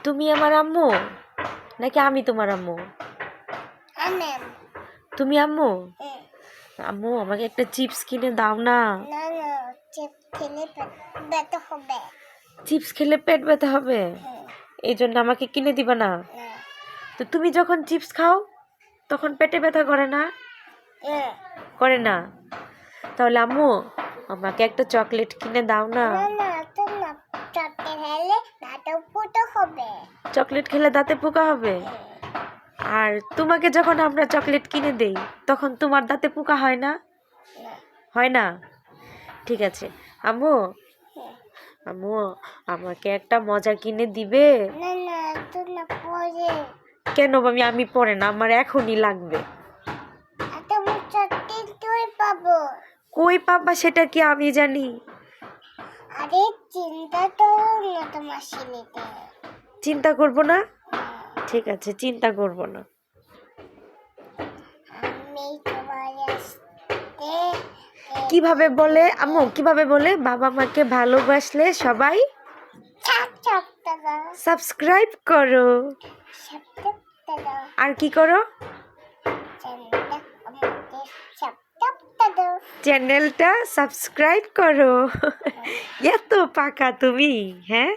তুমি আমার আম্মু নাকি আমি তোমার আম্মু? তুমি আম্মু? আম্মু আমাকে একটা চিপস কিনে দাও না। চিপস খেলে পেট ব্যথা হবে, এই জন্য আমাকে কিনে দিবা না? তো তুমি যখন চিপস খাও তখন পেটে ব্যথা করে না? করে না? তাহলে আম্মু আমাকে একটা চকলেট কিনে দাও না। চকলেট খেলে দাঁতে পোকা হবে? আর তোমাকে যখন আমরা চকলেট কিনে দেই তখন তোমার দাঁতে পোকা হয় না? হয় না? ঠিক আছে আম্মু, আম্মু আমাকে একটা মজা কিনে দিবে? কেন আমি পরে না, আমার এখনই লাগবে। কই পাবা সেটা কি আমি জানি? চিন্তা করব না? ঠিক আছে, চিন্তা করব না। কিভাবে বলে আম্মু, কিভাবে বলে বাবা মাকে ভালোবাসলে সবাই সাবস্ক্রাইব করো? আর কি করো? চ্যানেলটা সাবস্ক্রাইব করো। এত পাকা তুমি, হ্যাঁ?